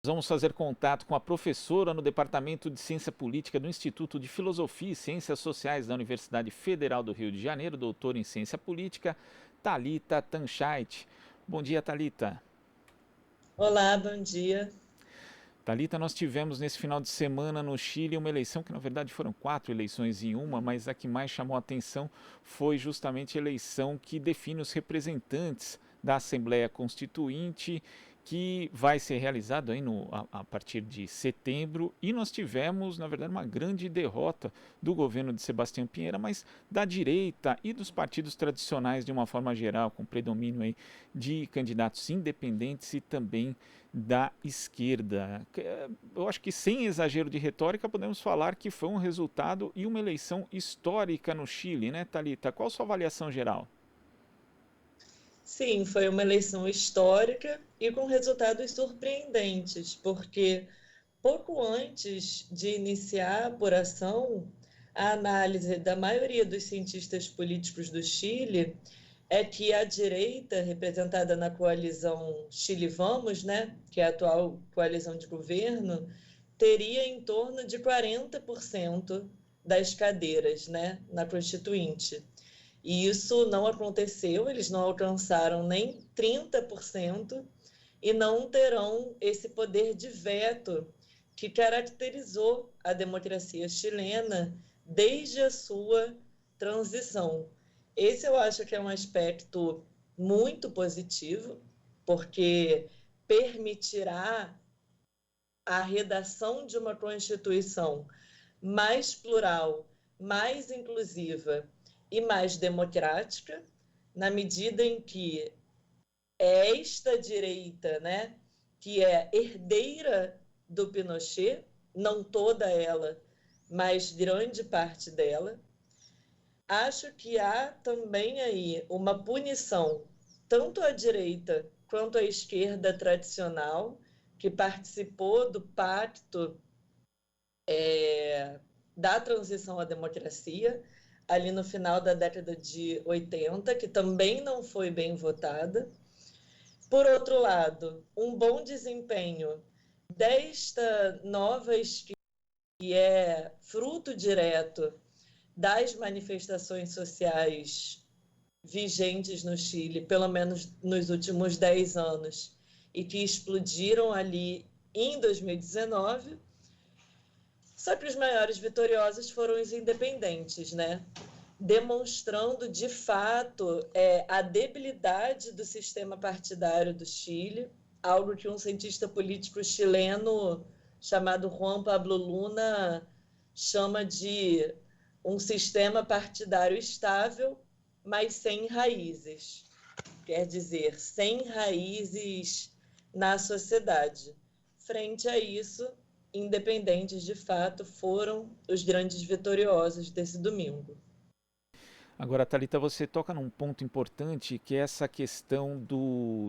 Vamos fazer contato com a professora no Departamento de Ciência Política do Instituto de Filosofia e Ciências Sociais da Universidade Federal do Rio de Janeiro, doutora em Ciência Política, Thalita Tanchait. Bom dia, Thalita. Olá, bom dia. Thalita, nós tivemos nesse final de semana no Chile uma eleição que na verdade foram 4 eleições em uma, mas a que mais chamou a atenção foi justamente a eleição que define os representantes da Assembleia Constituinte, que vai ser realizado aí a partir de setembro. E nós tivemos, na verdade, uma grande derrota do governo de Sebastião Pinheira, mas da direita e dos partidos tradicionais de uma forma geral, com predomínio aí de candidatos independentes e também da esquerda. Eu acho que sem exagero de retórica podemos falar que foi um resultado e uma eleição histórica no Chile, né, Thalita? Qual a sua avaliação geral? Sim, foi uma eleição histórica e com resultados surpreendentes, porque pouco antes de iniciar a apuração, a análise da maioria dos cientistas políticos do Chile é que a direita, representada na coalizão Chile Vamos, né, que é a atual coalizão de governo, teria em torno de 40% das cadeiras, né, na Constituinte. E isso não aconteceu, eles não alcançaram nem 30% e não terão esse poder de veto que caracterizou a democracia chilena desde a sua transição. Esse eu acho que é um aspecto muito positivo, porque permitirá a redação de uma Constituição mais plural, mais inclusiva e mais democrática, na medida em que esta direita, né, que é herdeira do Pinochet, não toda ela, mas grande parte dela, acho que há também aí uma punição, tanto à direita quanto à esquerda tradicional, que participou do pacto da transição à democracia, ali no final da década de 80, que também não foi bem votada. Por outro lado, um bom desempenho desta nova esquerda, que é fruto direto das manifestações sociais vigentes no Chile, pelo menos nos últimos 10 anos, e que explodiram ali em 2019. Só que os maiores vitoriosos foram os independentes, né? Demonstrando de fato a debilidade do sistema partidário do Chile, algo que um cientista político chileno chamado Juan Pablo Luna chama de um sistema partidário estável, mas sem raízes. Quer dizer, sem raízes na sociedade. Frente a isso, independentes de fato foram os grandes vitoriosos desse domingo. Agora, Thalita, você toca num ponto importante que é essa questão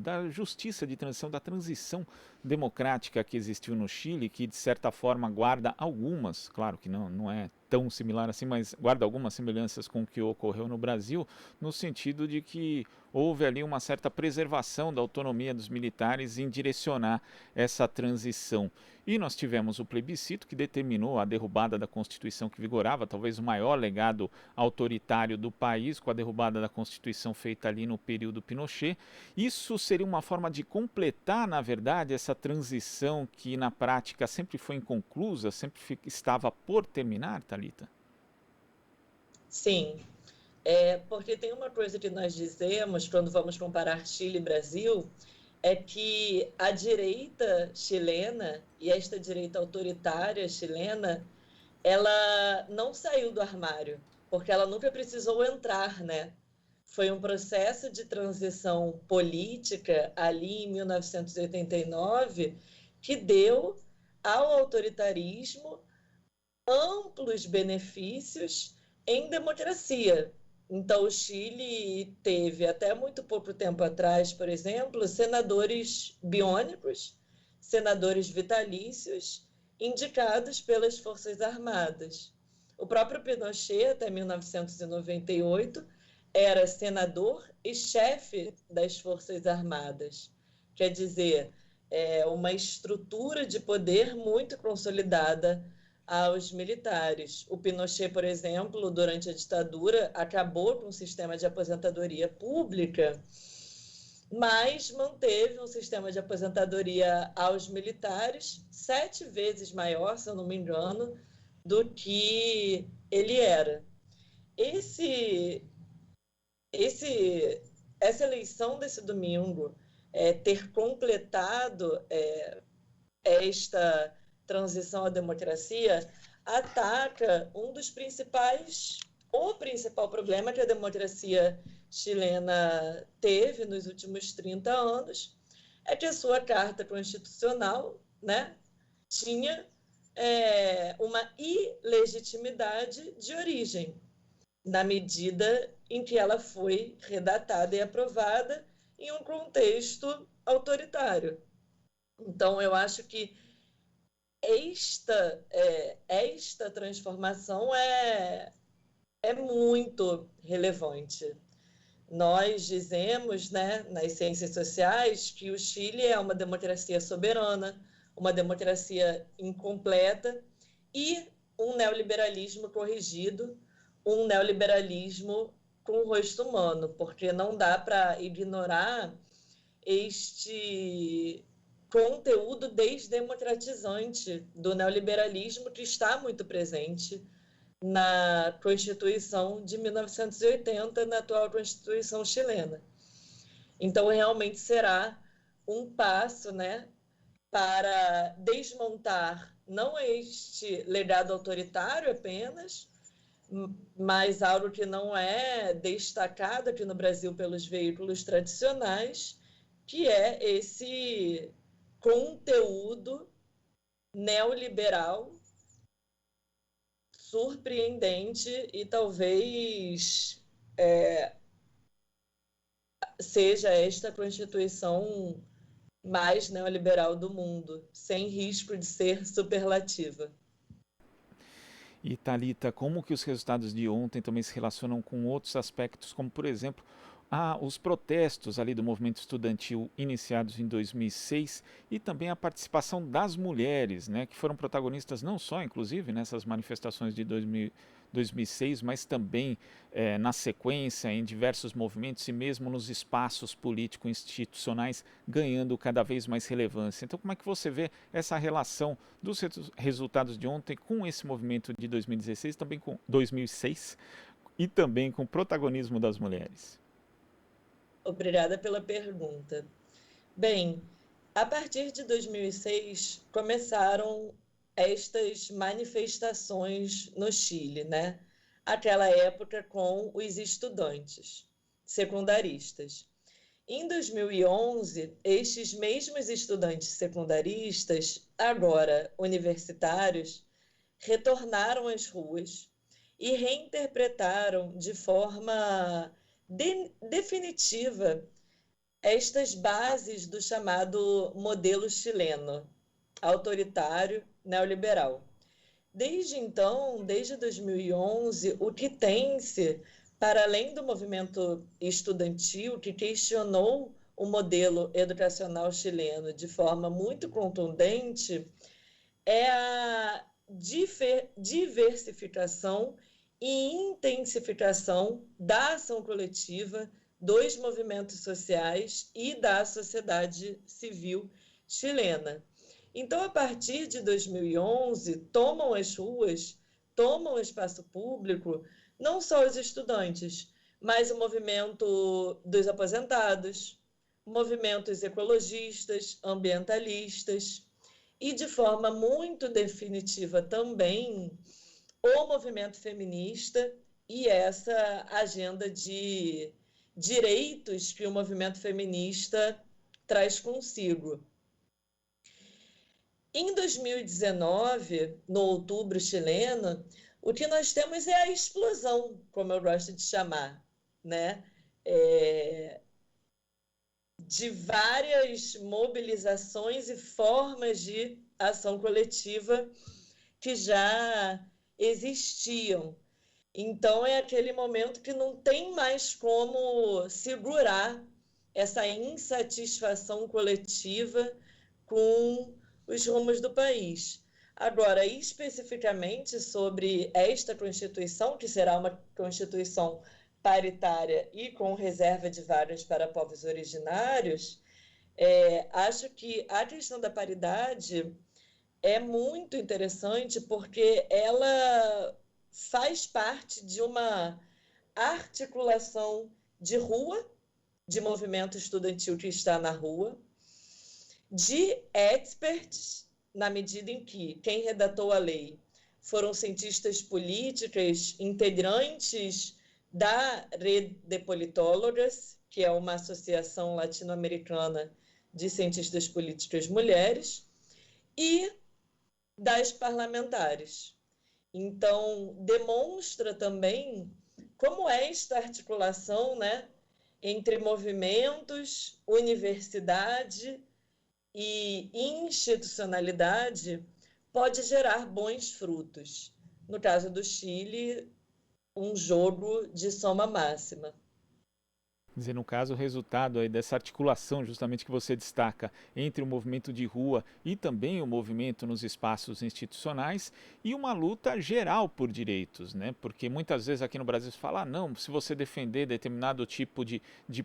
da justiça de transição, da transição democrática que existiu no Chile, que de certa forma guarda algumas, claro que não é tão similar assim, mas guarda algumas semelhanças com o que ocorreu no Brasil, no sentido de que houve ali uma certa preservação da autonomia dos militares em direcionar essa transição. E nós tivemos o plebiscito que determinou a derrubada da Constituição que vigorava, talvez o maior legado autoritário do país, com a derrubada da Constituição feita ali no período Pinochet. Isso seria uma forma de completar, na verdade, essa transição que na prática sempre foi inconclusa, sempre estava por terminar, Thalita? Sim, porque tem uma coisa que nós dizemos quando vamos comparar Chile e Brasil, é que a direita chilena e esta direita autoritária chilena, ela não saiu do armário, porque ela nunca precisou entrar, né? Foi um processo de transição política ali em 1989 que deu ao autoritarismo amplos benefícios em democracia. Então, o Chile teve, até muito pouco tempo atrás, por exemplo, senadores biônicos, senadores vitalícios, indicados pelas Forças Armadas. O próprio Pinochet, até 1998, era senador e chefe das Forças Armadas. Quer dizer, uma estrutura de poder muito consolidada aos militares. O Pinochet, por exemplo, durante a ditadura, acabou com o sistema de aposentadoria pública, mas manteve um sistema de aposentadoria aos militares 7 vezes maior, se eu não me engano, do que ele era. Essa eleição desse domingo, ter completado esta transição à democracia, ataca o principal problema que a democracia chilena teve nos últimos 30 anos, é que a sua Carta Constitucional, né, tinha uma ilegitimidade de origem, na medida em que ela foi redatada e aprovada em um contexto autoritário. Então, eu acho que esta transformação é muito relevante. Nós dizemos, né, nas ciências sociais, que o Chile é uma democracia soberana, uma democracia incompleta e um neoliberalismo corrigido, um neoliberalismo com rosto humano, porque não dá para ignorar este conteúdo desdemocratizante do neoliberalismo que está muito presente na Constituição de 1980, na atual Constituição chilena. Então, realmente será um passo, né, para desmontar não este legado autoritário apenas, mas algo que não é destacado aqui no Brasil pelos veículos tradicionais, que é esse conteúdo neoliberal surpreendente e talvez seja esta Constituição mais neoliberal do mundo, sem risco de ser superlativa. E Thalita, como que os resultados de ontem também se relacionam com outros aspectos, como por exemplo, os protestos ali do movimento estudantil iniciados em 2006 e também a participação das mulheres, né, que foram protagonistas não só, inclusive, nessas manifestações de 2006, mas também na sequência em diversos movimentos e mesmo nos espaços político-institucionais ganhando cada vez mais relevância. Então, como é que você vê essa relação dos resultados de ontem com esse movimento de 2016, também com 2006 e também com o protagonismo das mulheres? Obrigada pela pergunta. Bem, a partir de 2006 começaram estas manifestações no Chile, né? Aquela época com os estudantes secundaristas. Em 2011, estes mesmos estudantes secundaristas, agora universitários, retornaram às ruas e reinterpretaram de forma definitiva estas bases do chamado modelo chileno, autoritário neoliberal. Desde então, desde 2011, o que tem-se, para além do movimento estudantil que questionou o modelo educacional chileno de forma muito contundente, é a diversificação e intensificação da ação coletiva dos movimentos sociais e da sociedade civil chilena. Então, a partir de 2011, tomam as ruas, tomam o espaço público, não só os estudantes, mas o movimento dos aposentados, movimentos ecologistas, ambientalistas, e de forma muito definitiva também o movimento feminista e essa agenda de direitos que o movimento feminista traz consigo. Em 2019, no outubro chileno, o que nós temos é a explosão, como eu gosto de chamar, né? De várias mobilizações e formas de ação coletiva que já existiam. Então, é aquele momento que não tem mais como segurar essa insatisfação coletiva com os rumos do país. Agora, especificamente sobre esta Constituição, que será uma Constituição paritária e com reserva de vagas para povos originários, acho que a questão da paridade é muito interessante porque ela faz parte de uma articulação de rua, de movimento estudantil que está na rua, de experts, na medida em que quem redatou a lei foram cientistas políticas, integrantes da Rede de Politólogas, que é uma associação latino-americana de cientistas políticas mulheres, e das parlamentares. Então, demonstra também como é esta articulação, né, entre movimentos, universidade e institucionalidade pode gerar bons frutos. No caso do Chile, um jogo de soma máxima. Quer dizer, no caso, o resultado aí dessa articulação justamente que você destaca entre o movimento de rua e também o movimento nos espaços institucionais e uma luta geral por direitos, né? Porque muitas vezes aqui no Brasil se fala, não, se você defender determinado tipo de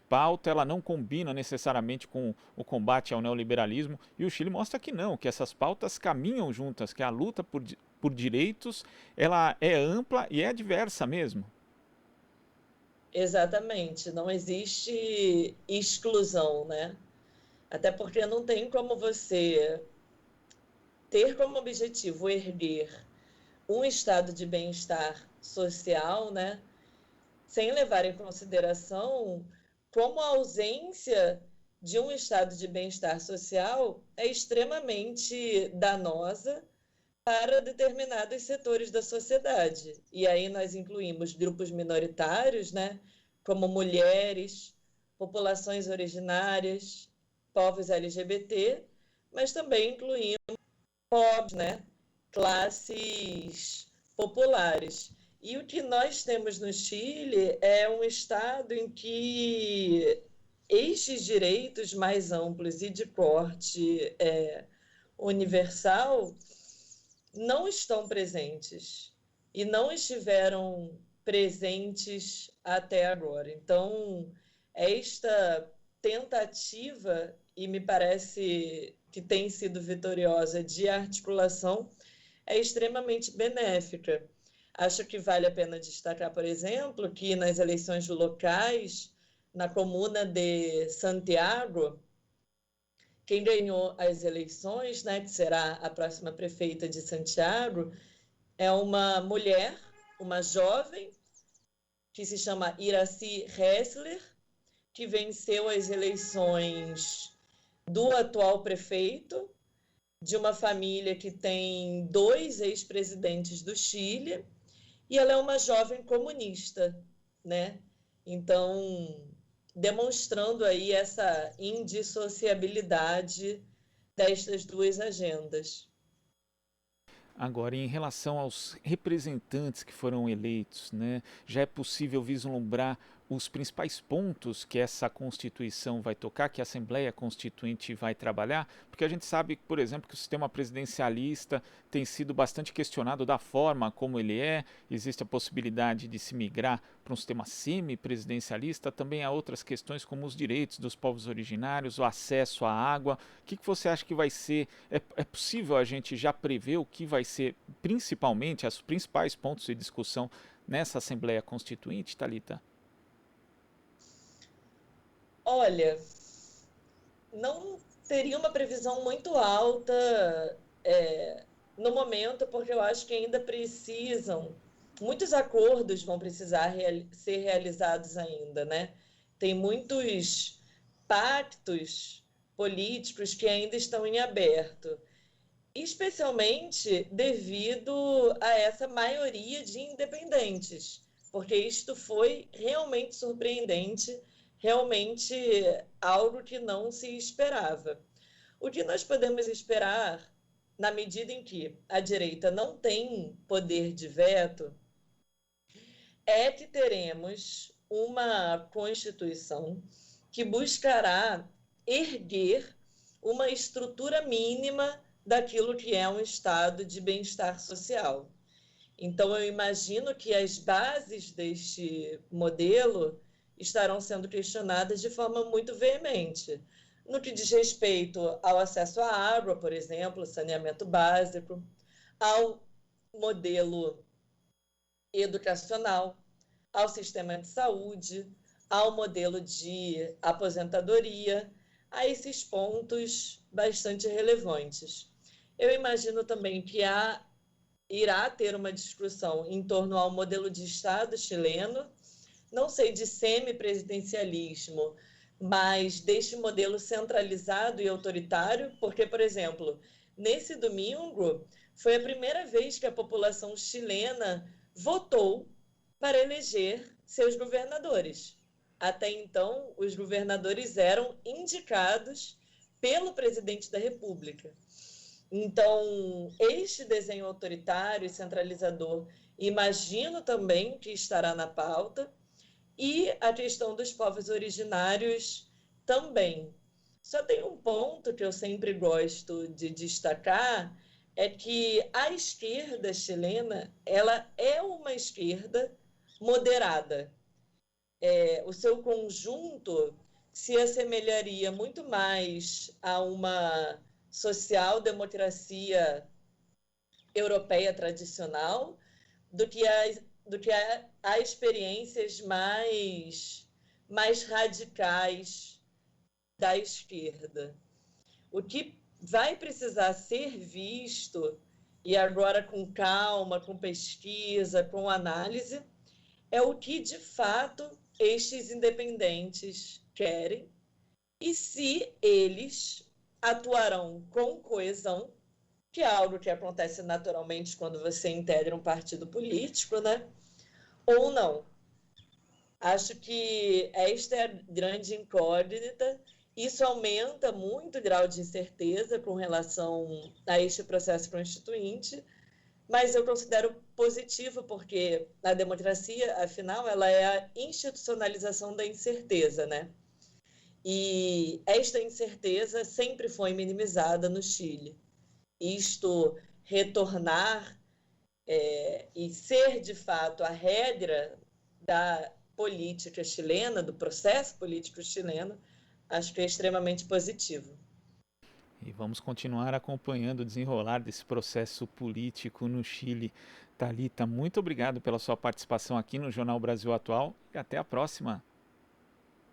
pauta, ela não combina necessariamente com o combate ao neoliberalismo, e o Chile mostra que não, que essas pautas caminham juntas, que a luta por direitos, ela é ampla e é diversa mesmo. Exatamente, não existe exclusão, né? Até porque não tem como você ter como objetivo erguer um estado de bem-estar social, né? Sem levar em consideração como a ausência de um estado de bem-estar social é extremamente danosa para determinados setores da sociedade. E aí nós incluímos grupos minoritários, né, como mulheres, populações originárias, povos LGBT, mas também incluímos pobres, né, classes populares. E o que nós temos no Chile é um estado em que estes direitos mais amplos e de corte universal não estão presentes e não estiveram presentes até agora. Então, esta tentativa, e me parece que tem sido vitoriosa, de articulação, é extremamente benéfica. Acho que vale a pena destacar, por exemplo, que nas eleições locais, na comuna de Santiago, quem ganhou as eleições, né, que será a próxima prefeita de Santiago, é uma mulher, uma jovem, que se chama Iracy Hessler, que venceu as eleições do atual prefeito, de uma família que tem 2 ex-presidentes do Chile, e ela é uma jovem comunista, né? Então, demonstrando aí essa indissociabilidade destas duas agendas. Agora, em relação aos representantes que foram eleitos, né, já é possível vislumbrar os principais pontos que essa Constituição vai tocar, que a Assembleia Constituinte vai trabalhar? Porque a gente sabe, por exemplo, que o sistema presidencialista tem sido bastante questionado da forma como ele é, existe a possibilidade de se migrar para um sistema semipresidencialista, também há outras questões como os direitos dos povos originários, o acesso à água. O que você acha que vai ser? É possível a gente já prever o que vai ser, principalmente, os principais pontos de discussão nessa Assembleia Constituinte, Thalita? Olha, não teria uma previsão muito alta no momento, porque eu acho que ainda precisam, muitos acordos vão precisar ser realizados ainda, né? Tem muitos pactos políticos que ainda estão em aberto, especialmente devido a essa maioria de independentes, porque isto foi realmente surpreendente, realmente algo que não se esperava. O que nós podemos esperar, na medida em que a direita não tem poder de veto, é que teremos uma Constituição que buscará erguer uma estrutura mínima daquilo que é um estado de bem-estar social. Então, eu imagino que as bases deste modelo estarão sendo questionadas de forma muito veemente, no que diz respeito ao acesso à água, por exemplo, saneamento básico, ao modelo educacional, ao sistema de saúde, ao modelo de aposentadoria, a esses pontos bastante relevantes. Eu imagino também que irá ter uma discussão em torno ao modelo de Estado chileno, não sei de semipresidencialismo, mas deste modelo centralizado e autoritário, porque, por exemplo, nesse domingo foi a primeira vez que a população chilena votou para eleger seus governadores. Até então, os governadores eram indicados pelo presidente da República. Então, este desenho autoritário e centralizador, imagino também que estará na pauta, e a questão dos povos originários também. Só tem um ponto que eu sempre gosto de destacar, é que a esquerda chilena, ela é uma esquerda moderada. O seu conjunto se assemelharia muito mais a uma social-democracia europeia tradicional do que a experiências mais radicais da esquerda. O que vai precisar ser visto, e agora com calma, com pesquisa, com análise, é o que de fato estes independentes querem e se eles atuarão com coesão, que é algo que acontece naturalmente quando você integra um partido político, né? Ou não. Acho que esta é a grande incógnita. Isso aumenta muito o grau de incerteza com relação a este processo constituinte, mas eu considero positivo porque a democracia, afinal, ela é a institucionalização da incerteza, né? E esta incerteza sempre foi minimizada no Chile. Isto retornar e ser, de fato, a regra da política chilena, do processo político chileno, acho que é extremamente positivo. E vamos continuar acompanhando o desenrolar desse processo político no Chile. Thalita, muito obrigado pela sua participação aqui no Jornal Brasil Atual e até a próxima.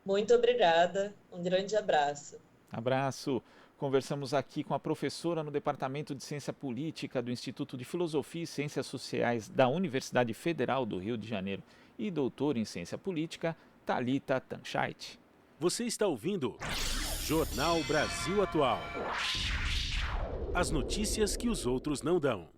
Muito obrigada, um grande abraço. Abraço. Conversamos aqui com a professora no Departamento de Ciência Política do Instituto de Filosofia e Ciências Sociais da Universidade Federal do Rio de Janeiro e doutora em Ciência Política, Thalita Tancheit. Você está ouvindo Jornal Brasil Atual. As notícias que os outros não dão.